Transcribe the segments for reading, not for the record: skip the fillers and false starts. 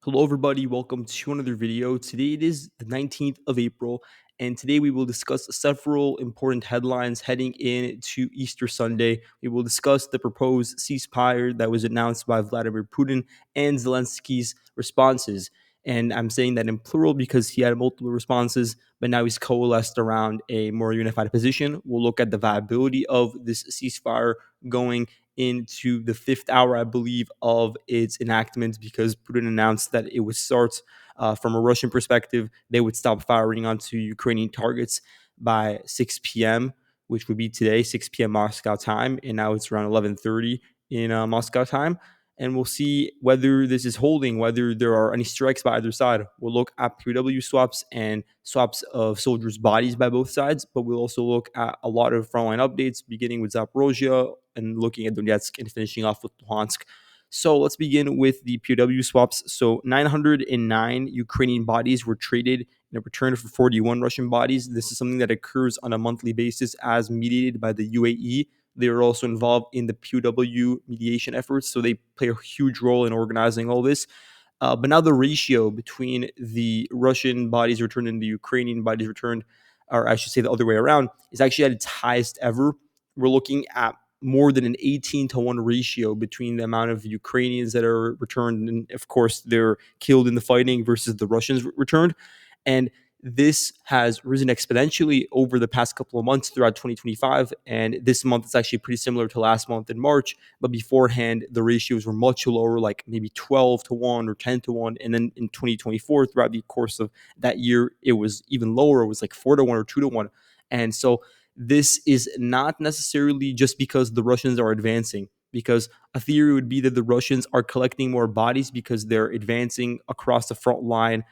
Hello, everybody. Welcome to another video. Today it is the 19th of April, and today we will discuss several important headlines heading into Easter Sunday. We will discuss the proposed ceasefire that was announced by Vladimir Putin and Zelensky's responses. And I'm saying that in plural because he had multiple responses, but now he's coalesced around a more unified position. We'll look at the viability of this ceasefire going into the fifth hour, I believe, of its enactment because Putin announced that it would start from a Russian perspective. They would stop firing onto Ukrainian targets by 6 p.m., which would be today, 6 p.m. Moscow time. And now it's around 11:30 in Moscow time. And we'll see whether this is holding, whether there are any strikes by either side. We'll look at POW swaps and swaps of soldiers' bodies by both sides, but we'll also look at a lot of frontline updates, beginning with Zaporozhye and looking at Donetsk and finishing off with Luhansk. So let's begin with the POW swaps. So 909 Ukrainian bodies were traded in return for 41 Russian bodies. This is something that occurs on a monthly basis as mediated by the UAE. They are also involved in the POW mediation efforts, so they play a huge role in organizing all this. But now the ratio between the Russian bodies returned and the Ukrainian bodies returned, or I should say the other way around, is actually at its highest ever. We're looking at more than an 18-to-1 ratio between the amount of Ukrainians that are returned and, of course, they're killed in the fighting versus the Russians returned. And this has risen exponentially over the past couple of months throughout 2025. And this month is actually pretty similar to last month in March. But beforehand, the ratios were much lower, like maybe 12-to-1 or 10-to-1. And then in 2024, throughout the course of that year, it was even lower. It was like 4-to-1 or 2-to-1. And so this is not necessarily just because the Russians are advancing, because a theory would be that the Russians are collecting more bodies because they're advancing across the front line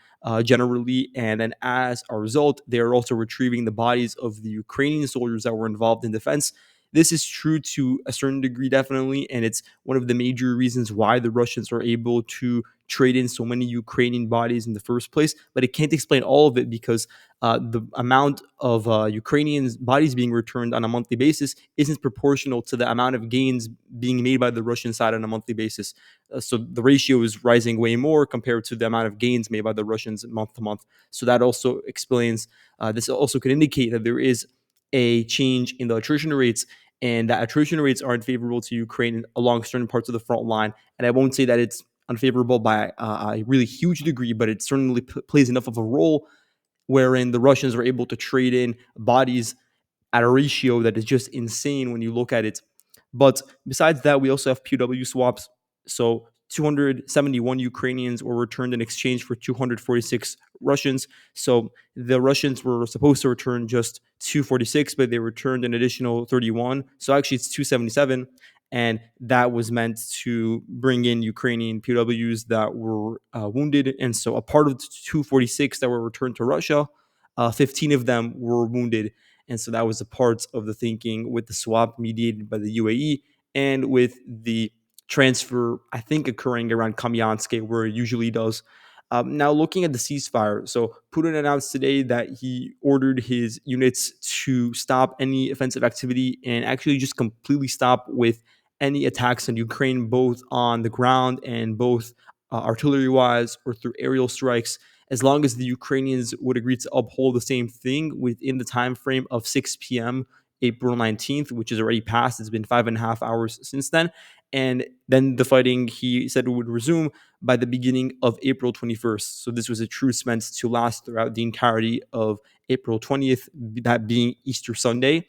generally. And then as a result, they are also retrieving the bodies of the Ukrainian soldiers that were involved in defense. This is true to a certain degree, definitely. And it's one of the major reasons why the Russians are able to trade in so many Ukrainian bodies in the first place. But it can't explain all of it because the amount of Ukrainian bodies being returned on a monthly basis isn't proportional to the amount of gains being made by the Russian side on a monthly basis. So the ratio is rising way more compared to the amount of gains made by the Russians month to month. So that also explains, this also could indicate that there is a change in the attrition rates, and that attrition rates aren't favorable to Ukraine along certain parts of the front line. And I won't say that it's unfavorable by a really huge degree, but it certainly plays enough of a role wherein the Russians are able to trade in bodies at a ratio that is just insane when you look at it. But besides that, we also have POW swaps. So 271 Ukrainians were returned in exchange for 246 Russians. So the Russians were supposed to return just 246, but they returned an additional 31. So actually, it's 277. And that was meant to bring in Ukrainian POWs that were wounded. And so a part of the 246 that were returned to Russia, 15 of them were wounded. And so that was a part of the thinking with the swap mediated by the UAE and with the transfer, I think, occurring around Kamyansk, where it usually does. Now, looking at the ceasefire, so Putin announced today that he ordered his units to stop any offensive activity and actually just completely stop with any attacks on Ukraine, both on the ground and both artillery-wise or through aerial strikes, as long as the Ukrainians would agree to uphold the same thing within the time frame of 6 p.m. April 19th, which is already passed. It's been 5.5 hours since then. And then the fighting, he said, would resume by the beginning of April 21st. So this was a truce meant to last throughout the entirety of April 20th, that being Easter Sunday.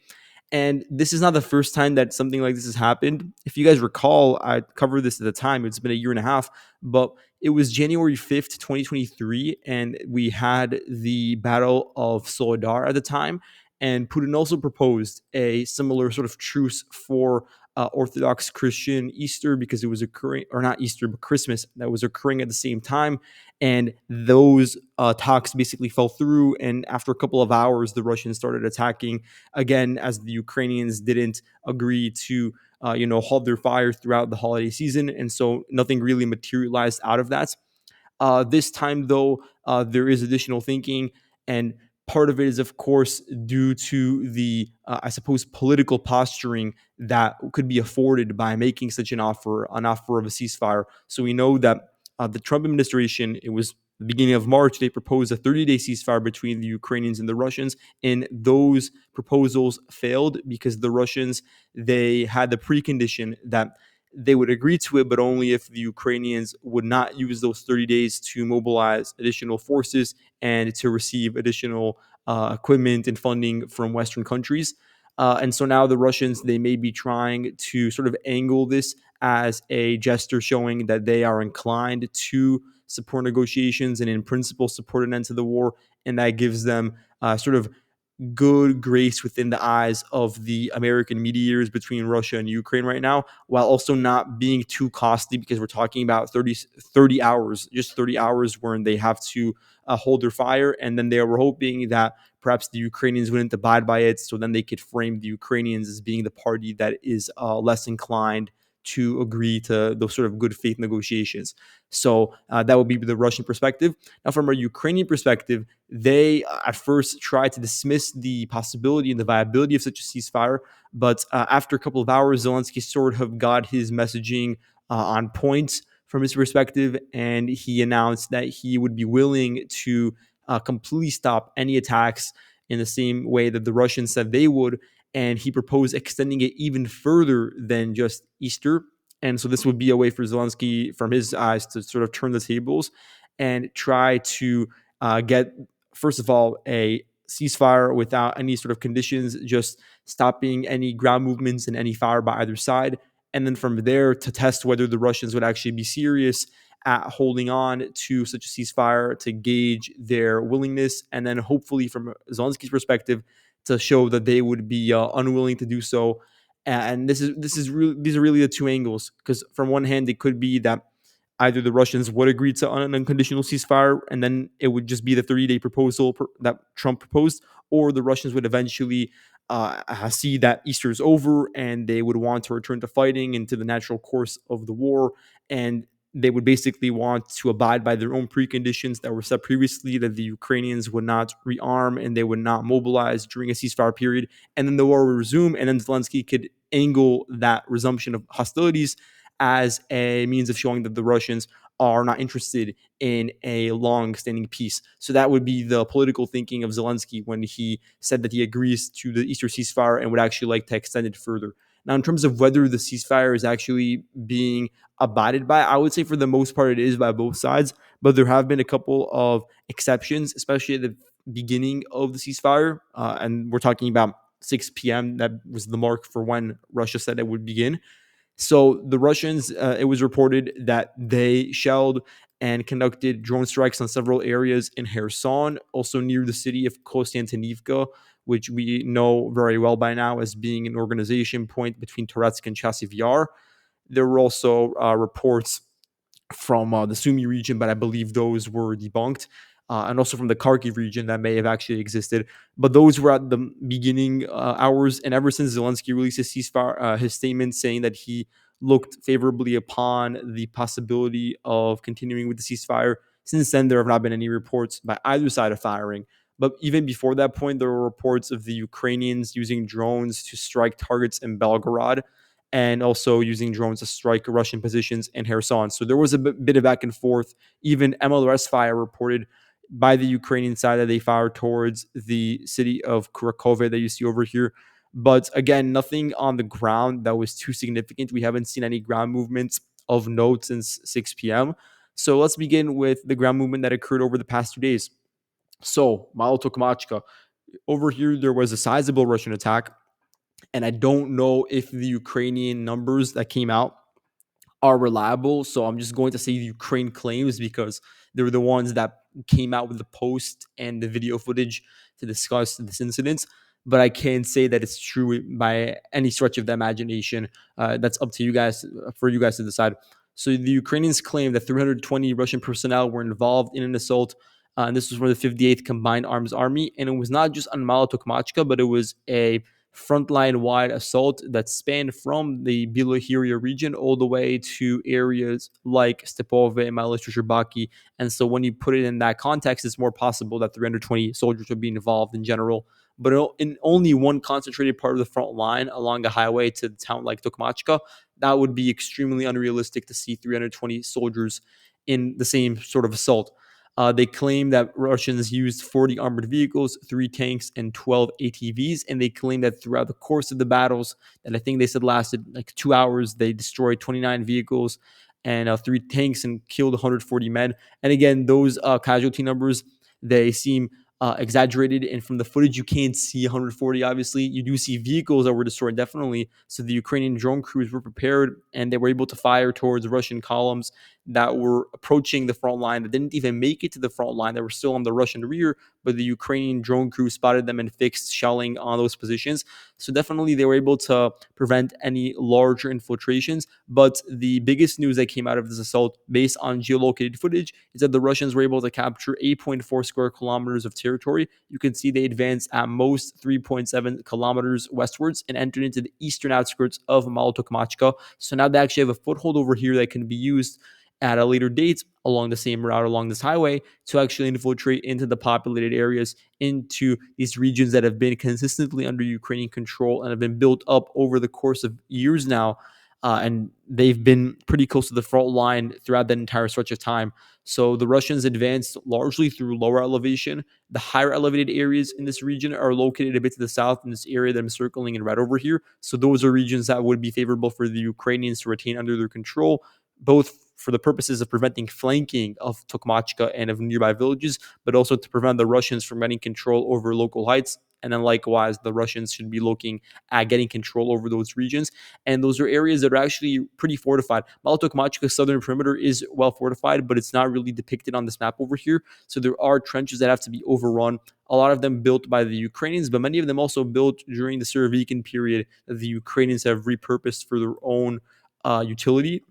And this is not the first time that something like this has happened. If you guys recall, I covered this at the time. It's been a year and a half, but it was January 5th, 2023, and we had the Battle of Solidar at the time. And Putin also proposed a similar sort of truce for Orthodox Christian Easter because it was occurring, or not Easter, but Christmas that was occurring at the same time. And those talks basically fell through. And after a couple of hours, the Russians started attacking again, as the Ukrainians didn't agree to, hold their fire throughout the holiday season. And so nothing really materialized out of that. This time, though, there is additional thinking. And part of it is, of course, due to the, I suppose, political posturing that could be afforded by making such an offer of a ceasefire. So we know that the Trump administration, it was the beginning of March, they proposed a 30-day ceasefire between the Ukrainians and the Russians, and those proposals failed because the Russians, they had the precondition that they would agree to it, but only if the Ukrainians would not use those 30 days to mobilize additional forces and to receive additional equipment and funding from Western countries. And so now the Russians, they may be trying to sort of angle this as a gesture showing that they are inclined to support negotiations and in principle support an end to the war. And that gives them sort of good grace within the eyes of the American mediators between Russia and Ukraine right now, while also not being too costly, because we're talking about 30 hours, just 30 hours where they have to hold their fire. And then they were hoping that perhaps the Ukrainians wouldn't abide by it. So then they could frame the Ukrainians as being the party that is less inclined to agree to those sort of good faith negotiations. So that would be the Russian perspective. Now, from a Ukrainian perspective, they at first tried to dismiss the possibility and the viability of such a ceasefire. But after a couple of hours, Zelensky sort of got his messaging on point from his perspective. And he announced that he would be willing to completely stop any attacks in the same way that the Russians said they would. And he proposed extending it even further than just Easter. And so this would be a way for Zelensky, from his eyes, to sort of turn the tables and try to get, first of all, a ceasefire without any sort of conditions, just stopping any ground movements and any fire by either side. And then from there to test whether the Russians would actually be serious at holding on to such a ceasefire, to gauge their willingness. And then hopefully, from Zelensky's perspective, to show that they would be unwilling to do so. And these are really the two angles, because from one hand, it could be that either the Russians would agree to an unconditional ceasefire, and then it would just be the 30-day proposal that Trump proposed, or the Russians would eventually see that Easter is over and they would want to return to fighting into the natural course of the war, and they would basically want to abide by their own preconditions that were set previously, that the Ukrainians would not rearm and they would not mobilize during a ceasefire period, and then the war would resume, and then Zelensky could angle that resumption of hostilities as a means of showing that the Russians are not interested in a long-standing peace. So that would be the political thinking of Zelensky when he said that he agrees to the Easter ceasefire and would actually like to extend it further. Now, in terms of whether the ceasefire is actually being abided by, I would say for the most part it is by both sides, but there have been a couple of exceptions, especially at the beginning of the ceasefire, and we're talking about 6 p.m. That was the mark for when Russia said it would begin. So the Russians, it was reported that they shelled and conducted drone strikes on several areas in Kherson, also near the city of Konstantinivka, which we know very well by now as being an organization point between Toretsk and Chasiv Yar. There were also reports from the Sumy region, but I believe those were debunked. And also from the Kharkiv region that may have actually existed. But those were at the beginning hours. And ever since Zelensky released his ceasefire, his statement saying that he looked favorably upon the possibility of continuing with the ceasefire, since then there have not been any reports by either side of firing. But even before that point, there were reports of the Ukrainians using drones to strike targets in Belgorod, and also using drones to strike Russian positions in Kherson. So there was a bit of back and forth. Even MLS Fire reported by the Ukrainian side that they fired towards the city of Kurakove that you see over here. But again, nothing on the ground that was too significant. We haven't seen any ground movements of note since 6 p.m. So let's begin with the ground movement that occurred over the past 2 days. So, Malotokmachka, over here, there was a sizable Russian attack. And I don't know if the Ukrainian numbers that came out are reliable. So I'm just going to say the Ukraine claims because they're the ones that came out with the post and the video footage to discuss this incident. But I can't say that it's true by any stretch of the imagination. That's up to you guys, for you guys to decide. So the Ukrainians claim that 320 Russian personnel were involved in an assault. And this was from the 58th Combined Arms Army. And it was not just on Malotokmachka, but it was a frontline-wide assault that spanned from the Bilohirya region all the way to areas like Stepove and Myrolyubivka. And so when you put it in that context, it's more possible that 320 soldiers would be involved in general. But in only one concentrated part of the front line along a highway to the town like Tokmachka, that would be extremely unrealistic to see 320 soldiers in the same sort of assault. They claim that Russians used 40 armored vehicles, 3 tanks, and 12 ATVs. And they claim that throughout the course of the battles, that I think they said lasted like 2 hours, they destroyed 29 vehicles and 3 tanks and killed 140 men. And again, those casualty numbers, they seem exaggerated. And from the footage, you can't see 140, obviously. You do see vehicles that were destroyed, definitely. So the Ukrainian drone crews were prepared and they were able to fire towards Russian columns that were approaching the front line, that didn't even make it to the front line, that were still on the Russian rear, but the Ukrainian drone crew spotted them and fixed shelling on those positions. So definitely they were able to prevent any larger infiltrations. But the biggest news that came out of this assault, based on geolocated footage, is that the Russians were able to capture 8.4 square kilometers of territory. You can see they advanced at most 3.7 kilometers westwards and entered into the eastern outskirts of Malotokmachka. So now they actually have a foothold over here that can be used at a later date along the same route, along this highway, to actually infiltrate into the populated areas, into these regions that have been consistently under Ukrainian control and have been built up over the course of years now. And they've been pretty close to the front line throughout that entire stretch of time. So the Russians advanced largely through lower elevation. The higher elevated areas in this region are located a bit to the south in this area that I'm circling in red over here. So those are regions that would be favorable for the Ukrainians to retain under their control, both for the purposes of preventing flanking of Tokmachka and of nearby villages, but also to prevent the Russians from getting control over local heights. And then likewise, the Russians should be looking at getting control over those regions. And those are areas that are actually pretty fortified. Malotokmachka's southern perimeter is well fortified, but it's not really depicted on this map over here. So there are trenches that have to be overrun. A lot of them built by the Ukrainians, but many of them also built during the Surovikin period that the Ukrainians have repurposed for their own utility.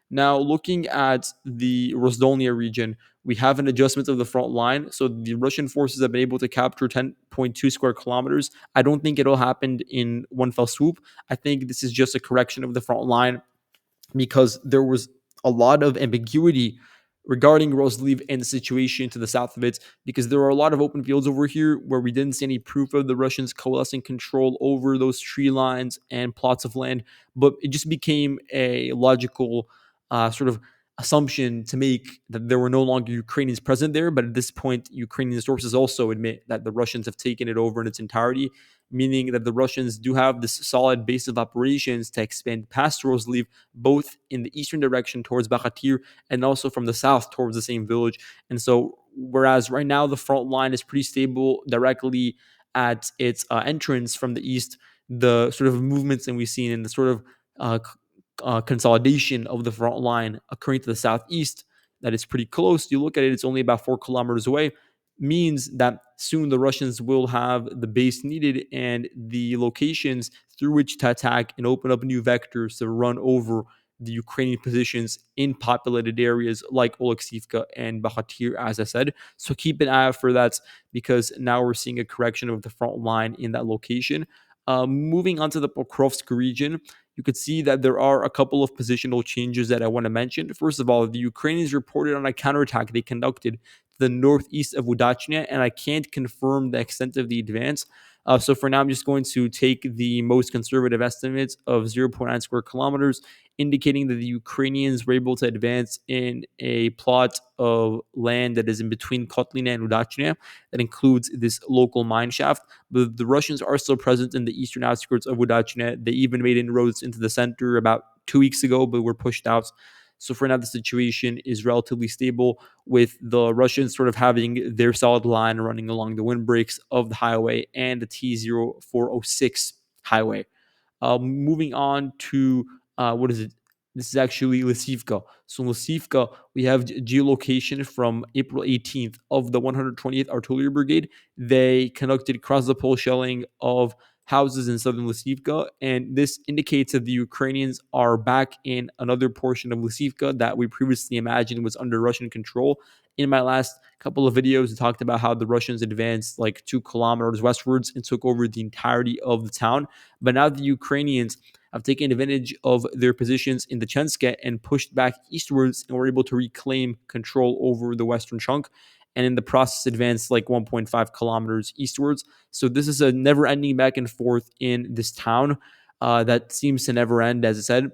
Now, looking at the Rozdolnia region, we have an adjustment of the front line. So the Russian forces have been able to capture 10.2 square kilometers. I don't think it'll happen in one fell swoop. I think this is just a correction of the front line, because there was a lot of ambiguity regarding Roslev and the situation to the south of it, because there are a lot of open fields over here where we didn't see any proof of the Russians coalescing control over those tree lines and plots of land. But it just became a logical sort of assumption to make that there were no longer Ukrainians present there. But at this point, Ukrainian sources also admit that the Russians have taken it over in its entirety, meaning that the Russians do have this solid base of operations to expand past Roslev, both in the eastern direction towards Bakhatir and also from the south towards the same village. And so, whereas right now the front line is pretty stable directly at its entrance from the east, the sort of movements that we've seen in the sort of uh, consolidation of the front line occurring to the southeast, that is pretty close. You look at it, it's only about 4 kilometers away, means that soon the Russians will have the base needed and the locations through which to attack and open up new vectors to run over the Ukrainian positions in populated areas like Oleksivka and Bakhatir, as I said. So keep an eye out for that, because now we're seeing a correction of the front line in that location. Moving on to the Pokrovsk region, you could see that there are a couple of positional changes that I want to mention. First of all, the Ukrainians reported on a counterattack they conducted to the northeast of Udachnia, and I can't confirm the extent of the advance. So for now, I'm just going to take the most conservative estimates of zero point 0.9 square kilometers, indicating that the Ukrainians were able to advance in a plot of land that is in between Kotlina and Udachnia, that includes this local mine shaft. But the Russians are still present in the eastern outskirts of Udachina. They even made inroads into the center about 2 weeks ago, but were pushed out. So for now, the situation is relatively stable, with the Russians sort of having their solid line running along the windbreaks of the highway and the T0406 highway. Moving on to what is it? This is actually Lisivka. So Lisivka, we have geolocation from April 18th of the 120th Artillery Brigade. They conducted cross-the-pole shelling of houses in southern Lisivka, and this indicates that the Ukrainians are back in another portion of Lisivka that we previously imagined was under Russian control. In my last couple of videos, I talked about how the Russians advanced like 2 kilometers westwards and took over the entirety of the town. But now the Ukrainians have taken advantage of their positions in the Chenska and pushed back eastwards, and were able to reclaim control over the western chunk, and in the process advanced like 1.5 kilometers eastwards. So this is a never-ending back and forth in this town that seems to never end, as I said.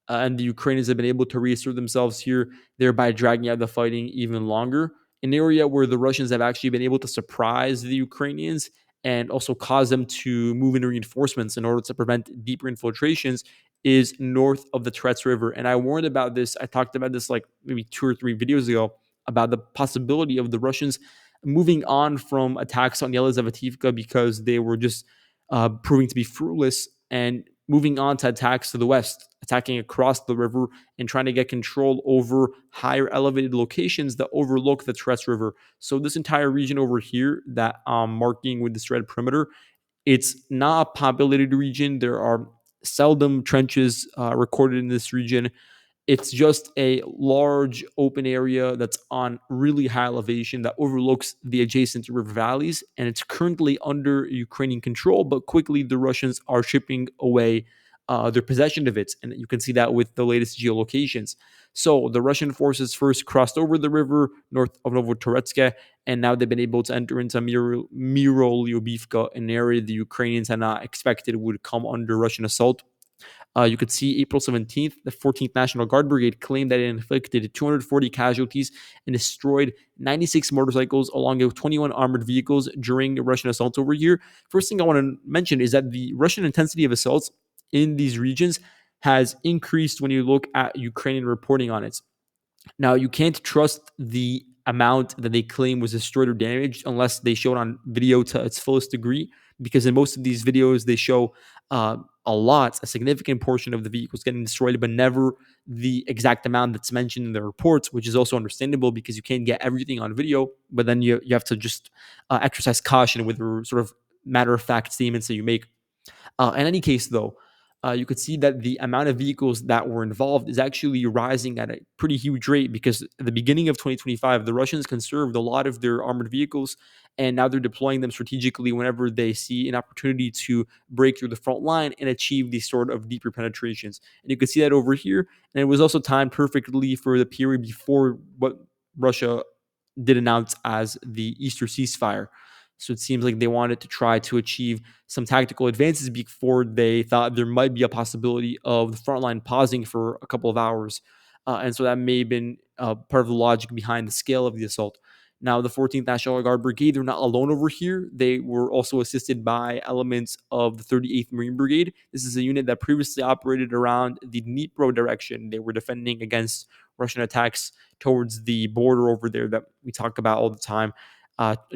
and the Ukrainians have been able to reassert themselves here, thereby dragging out the fighting even longer. An area where the Russians have actually been able to surprise the Ukrainians and also cause them to move in reinforcements in order to prevent deeper infiltrations is north of the Terets River. And I warned about this. I talked about this like maybe 2 or 3 videos ago about the possibility of the Russians moving on from attacks on Yelizavetivka because they were just proving to be fruitless, and moving on to attacks to the west, attacking across the river and trying to get control over higher elevated locations that overlook the Terets River. So this entire region over here that I'm marking with this red perimeter, it's not a populated region. There are seldom trenches recorded in this region. It's just a large open area that's on really high elevation that overlooks the adjacent river valleys, and it's currently under Ukrainian control, but quickly the Russians are chipping away their possession of it, and you can see that with the latest geolocations. So the Russian forces first crossed over the river north of Novotoretsk, and now they've been able to enter into Myrolyubivka, an area the Ukrainians had not expected would come under Russian assault. You could see April 17th, the 14th National Guard Brigade claimed that it inflicted 240 casualties and destroyed 96 motorcycles along with 21 armored vehicles during Russian assaults over here. First thing I want to mention is that the Russian intensity of assaults in these regions has increased when you look at Ukrainian reporting on it. Now, you can't trust the amount that they claim was destroyed or damaged unless they show it on video to its fullest degree, because in most of these videos, they show a significant portion of the vehicles getting destroyed, but never the exact amount that's mentioned in the reports, which is also understandable because you can't get everything on video, but then you have to just exercise caution with the sort of matter of fact statements that you make. In any case, though, you could see that the amount of vehicles that were involved is actually rising at a pretty huge rate, because at the beginning of 2025, the Russians conserved a lot of their armored vehicles, and now they're deploying them strategically whenever they see an opportunity to break through the front line and achieve these sort of deeper penetrations. And you can see that over here. And it was also timed perfectly for the period before what Russia did announce as the Easter ceasefire. So it seems like they wanted to try to achieve some tactical advances before they thought there might be a possibility of the front line pausing for a couple of hours. And so that may have been part of the logic behind the scale of the assault. Now, the 14th National Guard Brigade, they're not alone over here. They were also assisted by elements of the 38th Marine Brigade. This is a unit that previously operated around the Dnipro direction. They were defending against Russian attacks towards the border over there that we talk about all the time.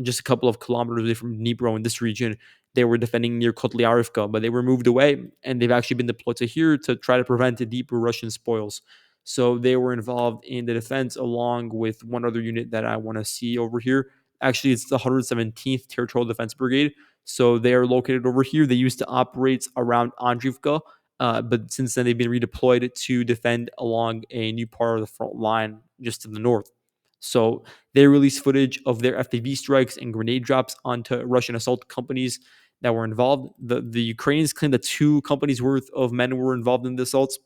Just a couple of kilometers away from Dnipro in this region, they were defending near Kotlyarivka, but they were moved away, and they've actually been deployed to here to try to prevent the deeper Russian spoils. So they were involved in the defense along with one other unit that I want to see over here. Actually, it's the 117th Territorial Defense Brigade. So they are located over here. They used to operate around Andrivka, but since then they've been redeployed to defend along a new part of the front line just to the north. So they released footage of their FPV strikes and grenade drops onto Russian assault companies that were involved. The Ukrainians claim that 2 companies worth of men were involved in the assaults.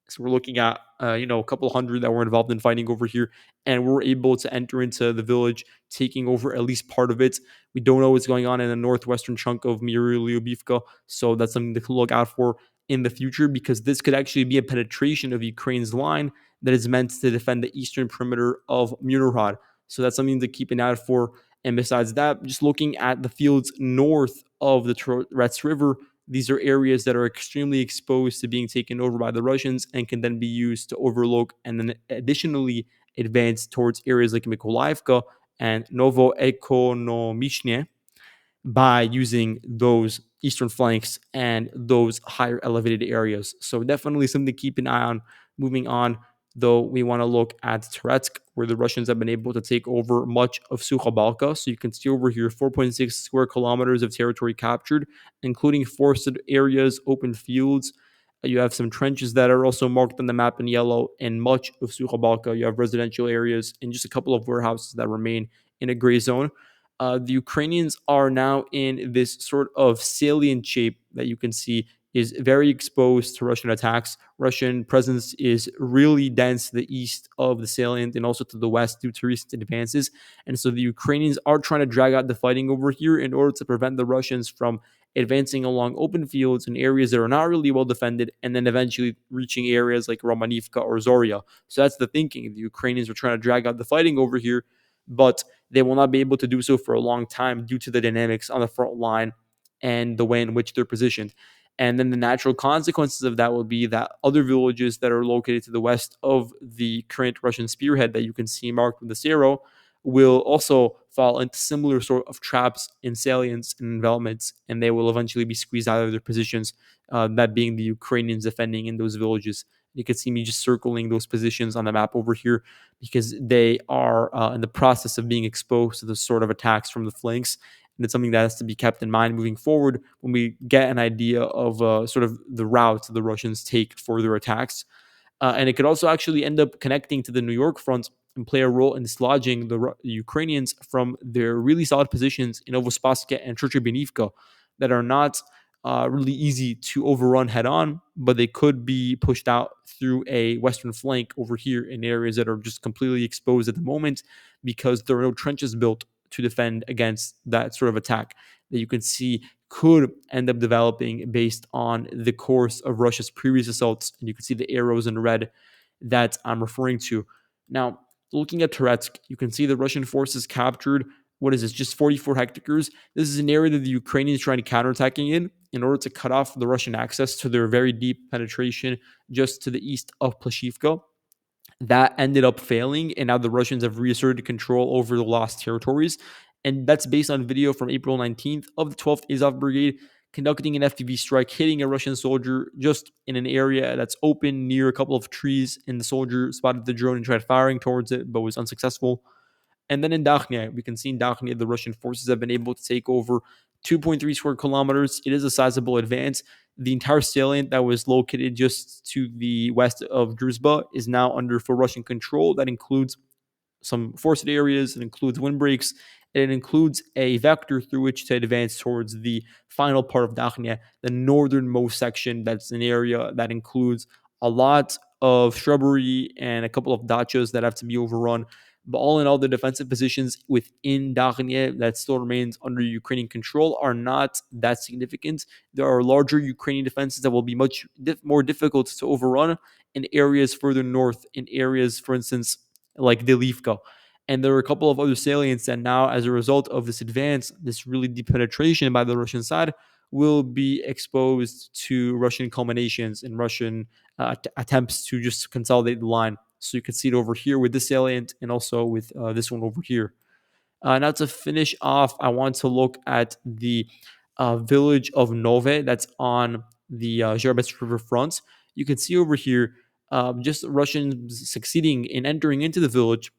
So we're looking at a couple hundred that were involved in fighting over here, and we're able to enter into the village, taking over at least part of it. We don't know what's going on in the northwestern chunk of Myrolyubivka, so that's something to look out for in the future, because this could actually be a penetration of Ukraine's line that is meant to defend the eastern perimeter of Murorod. So that's something to keep an eye out for. And besides that, just looking at the fields north of the Terets River, these are areas that are extremely exposed to being taken over by the Russians and can then be used to overlook and then additionally advance towards areas like Mykolaiivka and Novoekonomichne by using those eastern flanks and those higher elevated areas. So definitely something to keep an eye on. Moving on, though, we want to look at Teretsk, where the Russians have been able to take over much of Sukhabalka. So you can see over here 4.6 square kilometers of territory captured, including forested areas, open fields. You have some trenches that are also marked on the map in yellow, and much of Sukhabalka. You have residential areas and just a couple of warehouses that remain in a gray zone. The Ukrainians are now in this sort of salient shape that you can see is very exposed to Russian attacks. Russian presence is really dense to the east of the salient and also to the west due to recent advances. And so the Ukrainians are trying to drag out the fighting over here in order to prevent the Russians from advancing along open fields in areas that are not really well defended, and then eventually reaching areas like Romanivka or Zoria. So that's the thinking. The Ukrainians are trying to drag out the fighting over here, but they will not be able to do so for a long time due to the dynamics on the front line and the way in which they're positioned. And then the natural consequences of that will be that other villages that are located to the west of the current Russian spearhead that you can see marked with this arrow will also fall into similar sort of traps and salients and envelopments, and they will eventually be squeezed out of their positions, that being the Ukrainians defending in those villages. You can see me just circling those positions on the map over here because they are in the process of being exposed to the sort of attacks from the flanks. And it's something that has to be kept in mind moving forward when we get an idea of sort of the route the Russians take for their attacks. And it could also actually end up connecting to the New York front and play a role in dislodging the Ukrainians from their really solid positions in Novospassky and Trochabinivka that are not really easy to overrun head on, but they could be pushed out through a western flank over here in areas that are just completely exposed at the moment because there are no trenches built to defend against that sort of attack that you can see could end up developing based on the course of Russia's previous assaults. And you can see the arrows in red that I'm referring to. Now, looking at Toretsk, you can see the Russian forces captured, what is this, just 44 hectares. This is an area that the Ukrainians are trying to counterattacking in order to cut off the Russian access to their very deep penetration just to the east of Plashivka. That ended up failing, and now the Russians have reasserted control over the lost territories. And that's based on video from April 19th of the 12th Azov Brigade conducting an FPV strike, hitting a Russian soldier just in an area that's open near a couple of trees. And the soldier spotted the drone and tried firing towards it, but was unsuccessful. And then in Dakhnia, we can see in Dakhnia, the Russian forces have been able to take over 2.3 square kilometers. It is a sizable advance. The entire salient that was located just to the west of Druzhba is now under full Russian control. That includes some forested areas, it includes windbreaks, and it includes a vector through which to advance towards the final part of Dakhnia, the northernmost section. That's an area that includes a lot of shrubbery and a couple of dachas that have to be overrun. But all in all, the defensive positions within Dakhnia that still remains under Ukrainian control are not that significant. There are larger Ukrainian defenses that will be much more difficult to overrun in areas further north, in areas, for instance, like Delivka. And there are a couple of other salients that now, as a result of this advance, this really deep penetration by the Russian side, will be exposed to Russian culminations and Russian attempts to just consolidate the line. So you can see it over here with this salient and also with this one over here. Now to finish off, I want to look at the village of Nove that's on the Zherbets River front. You can see over here just Russians succeeding in entering into the village.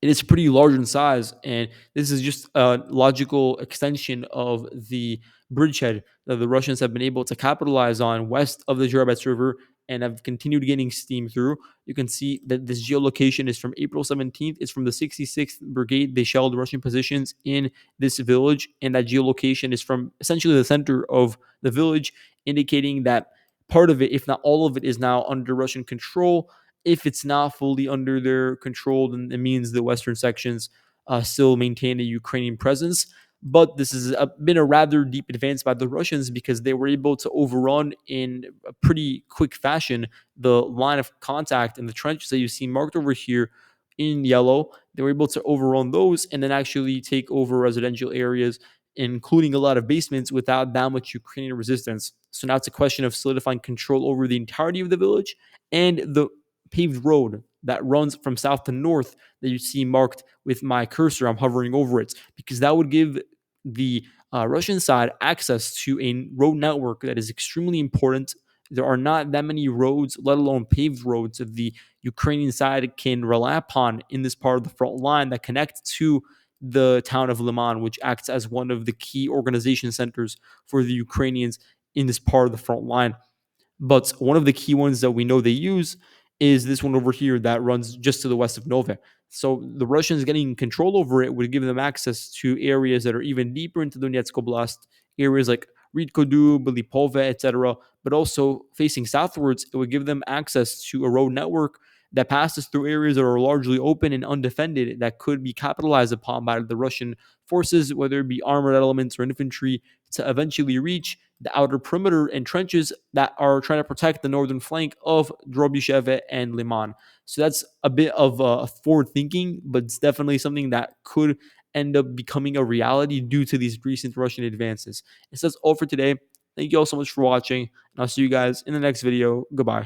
It is pretty large in size, and this is just a logical extension of the bridgehead that the Russians have been able to capitalize on west of the Zherbets River and have continued gaining steam through. You can see that this geolocation is from April 17th. It's from the 66th Brigade. They shelled Russian positions in this village, and that geolocation is from essentially the center of the village, indicating that part of it, if not all of it, is now under Russian control. If it's not fully under their control, then it means the western sections still maintain a Ukrainian presence. But this has been a rather deep advance by the Russians because they were able to overrun in a pretty quick fashion the line of contact and the trenches that you see marked over here in yellow. They were able to overrun those and then actually take over residential areas, including a lot of basements, without that much Ukrainian resistance. So now it's a question of solidifying control over the entirety of the village and the paved road that runs from south to north that you see marked with my cursor. I'm hovering over it because that would give the Russian side access to a road network that is extremely important. There are not that many roads, let alone paved roads, that the Ukrainian side can rely upon in this part of the front line that connect to the town of Liman, which acts as one of the key organization centers for the Ukrainians in this part of the front line. But one of the key ones that we know they use is this one over here that runs just to the west of Nove. So the Russians getting control over it would give them access to areas that are even deeper into Donetsk Oblast, areas like Ridkodu, Belipove, etc. But also facing southwards, it would give them access to a road network that passes through areas that are largely open and undefended that could be capitalized upon by the Russian forces, whether it be armored elements or infantry, to eventually reach the outer perimeter and trenches that are trying to protect the northern flank of Drobysheve and Liman. So that's a bit of forward thinking, but it's definitely something that could end up becoming a reality due to these recent Russian advances. And so that's all for today. Thank you all so much for watching, and I'll see you guys in the next video. Goodbye.